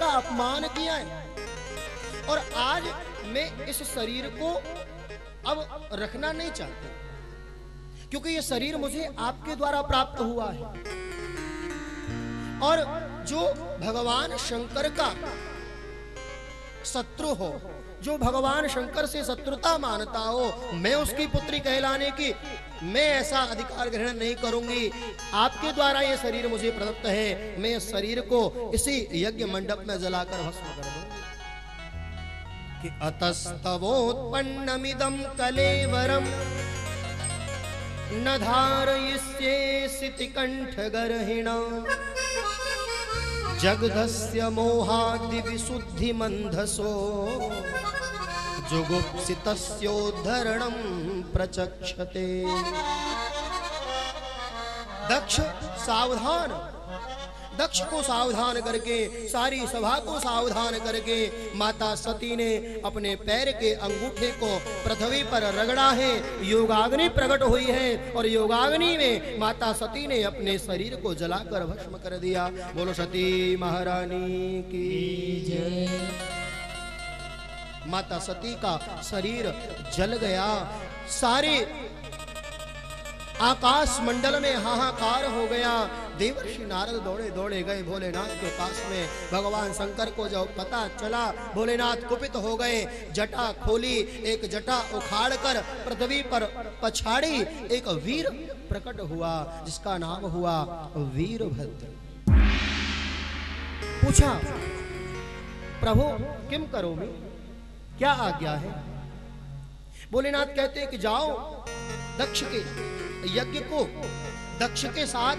का अपमान किया है और आज मैं इस शरीर को अब रखना नहीं चाहता, क्योंकि ये शरीर मुझे आपके द्वारा प्राप्त हुआ है। और जो भगवान शंकर का शत्रु हो, जो भगवान शंकर से शत्रुता मानता हो, मैं उसकी पुत्री कहलाने की मैं ऐसा अधिकार ग्रहण नहीं करूंगी। आपके द्वारा ये शरीर मुझे प्रदत्त है, मैं इस शरीर को इसी यज्ञ मंडप में जलाकर भस्म कर दूंगी। कि अतस्तवोत्पन्नमिदं कलेवरम न धारयिष्येऽसि कंठगर्हिणा जगधस्य मोहादि विशुद्धि मंधसो जुगुप्सितस्योद्धरणं प्रचक्षते। दक्ष सावधान, दक्ष को सावधान करके, सारी सभा को सावधान करके माता सती ने अपने पैर के अंगूठे को पृथ्वी पर रगड़ा है। योगाग्नि प्रकट हुई है और योगाग्नि में माता सती ने अपने शरीर को जलाकर भस्म कर दिया। बोलो सती महारानी की जय। माता सती का शरीर जल गया। सारे आकाश मंडल में हाहाकार हो गया। देवर्षि नारद दौड़े दौड़े गए भोलेनाथ के पास में। भगवान शंकर को जब पता चला, भोलेनाथ कुपित हो गए। जटा खोली, एक जटा उखाड़कर पृथ्वी पर पछाड़ी, एक वीर प्रकट हुआ जिसका नाम हुआ वीरभद्र। पूछा, प्रभु किम करोमि, क्या आज्ञा है? भोलेनाथ कहते हैं कि जाओ दक्ष के यज्ञ को दक्ष के साथ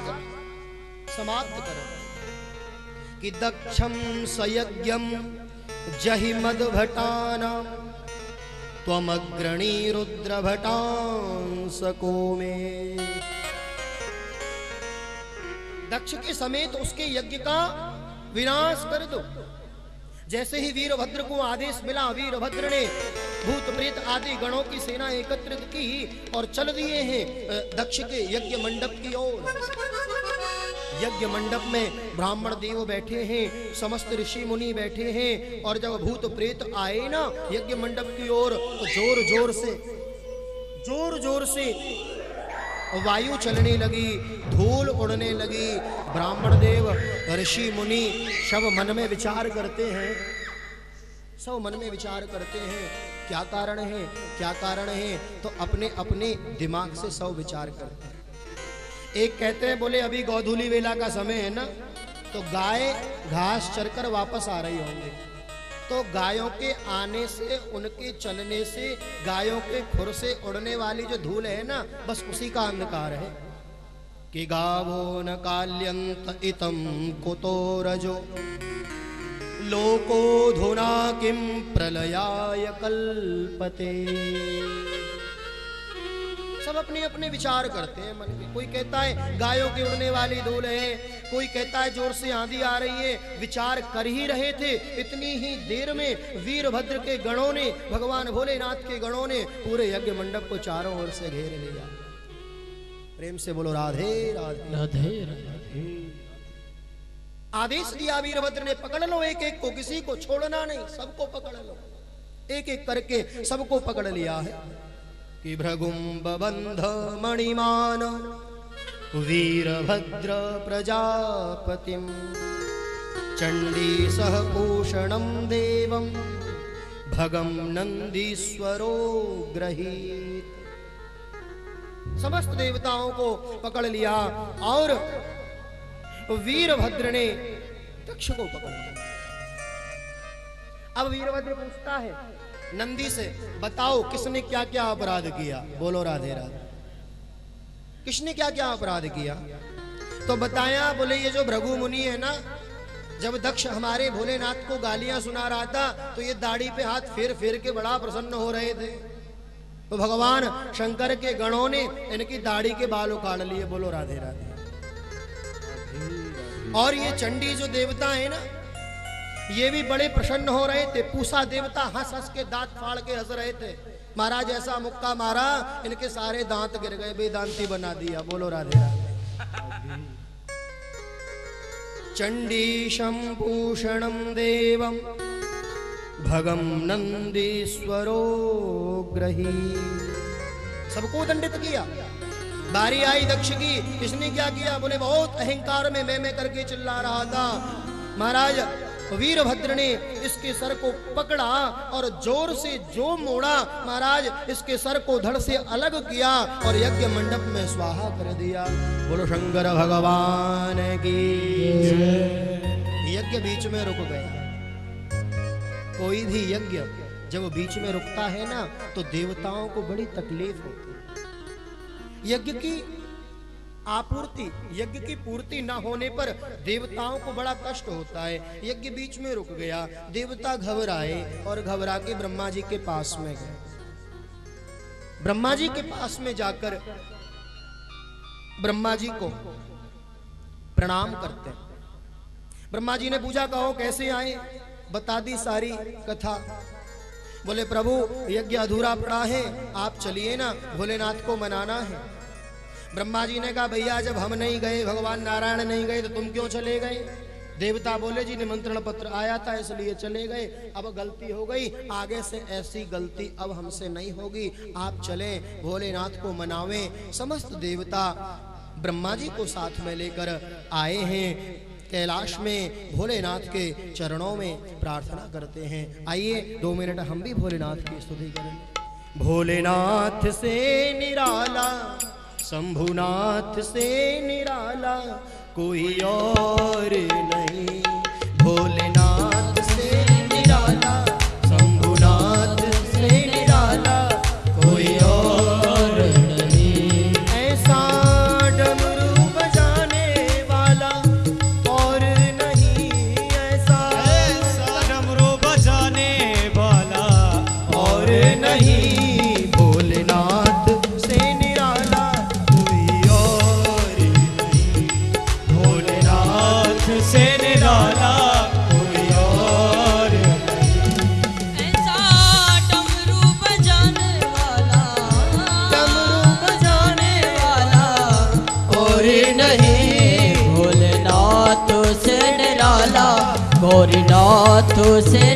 समाप्त करो। कि दक्षम सयज्ञम जहि मदभटाना त्वमग्रणी रुद्र भटांसको में। दक्ष के समेत उसके यज्ञ का विनाश कर दो। जैसे ही वीरभद्र को आदेश मिला, वीरभद्र ने भूत प्रेत आदि गणों की सेना एकत्रित की और चल दिए हैं दक्ष के यज्ञ मंडप की ओर। यज्ञ मंडप में ब्राह्मण देव बैठे हैं, समस्त ऋषि मुनि बैठे हैं। और जब भूत प्रेत आए ना यज्ञ मंडप की ओर, तो जोर जोर से वायु चलने लगी, धूल उड़ने लगी। ब्राह्मण देव ऋषि मुनि सब मन में विचार करते हैं, सब मन में विचार करते हैं क्या कारण है, क्या कारण है। तो अपने अपने दिमाग से सब विचार करते हैं। एक कहते हैं, बोले अभी गोधूली वेला का समय है ना, तो गाय घास चरकर वापस आ रही होंगी, तो गायों के आने से, उनके चलने से, गायों के खुर से उड़ने वाली जो धूल है ना, बस उसी का अंधकार है। कि गावो न काल्यंत इतम कुतो रजो लोको धुना किम प्रलयाय कल्पते। सब अपने अपने विचार करते हैं मन में। कोई कहता है गायों की उड़ने वाली धूल है, कोई कहता है जोर से आंधी आ रही है। विचार कर ही रहे थे, इतनी ही देर में वीरभद्र के गणों ने, भगवान भोलेनाथ के गणों ने पूरे यज्ञ मंडप को चारों ओर से घेर लिया। प्रेम से बोलो राधे राधे राधे राधे। आदेश दिया वीरभद्र ने, पकड़ लो एक एक को, किसी को छोड़ना नहीं, सबको पकड़ लो। एक एक करके सबको पकड़ लिया है। कि भृगुंब बंध मणिमान वीरभद्र प्रजापतिम चंडी सह पूषणम देवम भगम नंदीश्वरो ग्रहीत। समस्त देवताओं को पकड़ लिया और वीरभद्र ने दक्ष को पकड़ लिया। अब वीरभद्र पूछता है नंदी से, बताओ किसने क्या क्या अपराध किया? बोलो राधे राधे। किसने क्या क्या अपराध किया? तो बताया, बोले ये जो भृगु मुनि है ना, जब दक्ष हमारे भोलेनाथ को गालियां सुना रहा था तो ये दाढ़ी पे हाथ फेर फेर के बड़ा प्रसन्न हो रहे थे। तो भगवान शंकर के गणों ने इनकी दाढ़ी के बाल उखाड़ लिए। बोलो राधे राधे। और ये चंडी जो देवता है ना, ये भी बड़े प्रसन्न हो रहे थे। पूसा देवता हंस हंस के दांत फाड़ के हंस रहे थे। महाराज ऐसा मुक्का मारा, इनके सारे दांत गिर गए, बेदांती बना दिया। बोलो राधे राधे। चंडीशं पूषणं देवं भगं नंदीश्वरो ग्रही। सबको दंडित किया। बारी आई दक्ष की। इसने क्या किया? बोले बहुत अहंकार में मैं करके चिल्ला रहा था। महाराज वीरभद्र ने इसके सर को पकड़ा और जोर से जो मोड़ा, महाराज इसके सर को धड़ से अलग किया और यज्ञ मंडप में स्वाहा कर दिया। बोलो शंकर भगवान की। यज्ञ बीच में रुक गया। कोई भी यज्ञ जब बीच में रुकता है ना तो देवताओं को बड़ी तकलीफ होती है। यज्ञ की आपूर्ति, यज्ञ की पूर्ति ना होने पर देवताओं को बड़ा कष्ट होता है। यज्ञ बीच में रुक गया। देवता घबराए और घबरा के ब्रह्मा जी के पास में गए। ब्रह्मा जी के पास में जाकर ब्रह्मा जी को प्रणाम करते हैं। ब्रह्मा जी ने पूछा, कहो कैसे आए? बता दी सारी कथा। बोले प्रभु यज्ञ अधूरा पड़ा है, आप चलिए ना, भोलेनाथ को मनाना है। ब्रह्मा जी ने कहा भैया जब हम नहीं गए, भगवान नारायण नहीं गए तो तुम क्यों चले गए? देवता बोले जी निमंत्रण पत्र आया था इसलिए चले गए, अब गलती हो गई, आगे से ऐसी गलती अब हमसे नहीं होगी, आप चलें भोलेनाथ को मनावें। समस्त देवता ब्रह्मा जी को साथ में लेकर आए हैं। कैलाश में भोलेनाथ के चरणों में प्रार्थना करते हैं। आइए 2 मिनट हम भी भोलेनाथ की स्तुति करें। भोलेनाथ से निराला, शंभुनाथ से निराला कोई और नहीं। भोलेनाथ से निराला, शंभुनाथ से निराला कोई और नहीं। ऐसा डमरू बजाने वाला और नहीं, ऐसा डमरू बजाने वाला और नहीं। भोलेनाथ से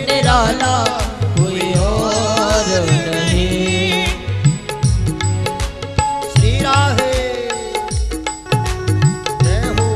निराला कोई और नहीं। श्री राधे जय हो।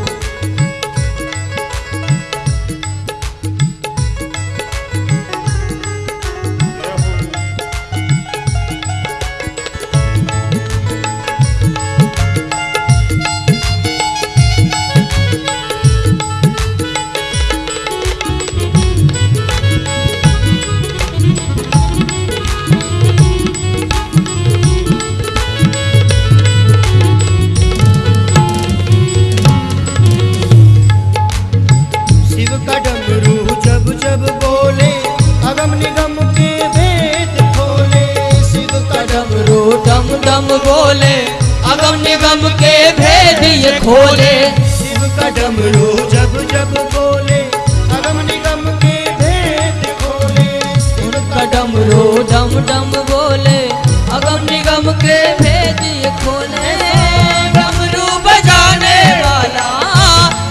डम बोले अगम निगम के भेद ये खोले। शिव का डमरू जब जब बोले अगम निगम के भेद खोले। शिव का डमरू डम डम बोले अगम निगम के भेद ये खोले। डमरू बजाने वाला,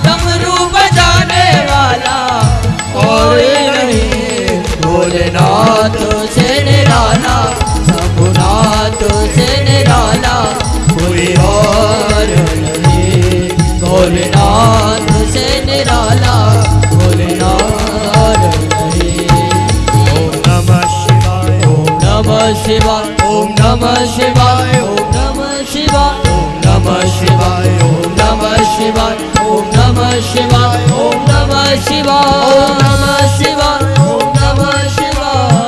डमरू बजाने वाला और नहीं। भोलेनाथ से निराला, शंभुनाथ से निराला कोई और नहीं। भोलेनाथ से निराला कोई और नहीं। ओम नमः शिवाय, ओम नमः शिवाय, ओम नमः शिवाय, ओम नमः शिवाय, ओम नमः शिवाय, ओम नमः शिवाय, ओम नमः शिवाय, ओम नमः शिवाय, ओम नमः शिवाय, ओम नमः शिवाय।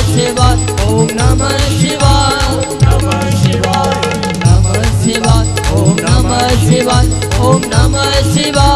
शिवाय ओम नमः शिवाय ओम नमः शिवाय ओम नमः शिवाय ओम नमः शिवाय ओम नमः शिवाय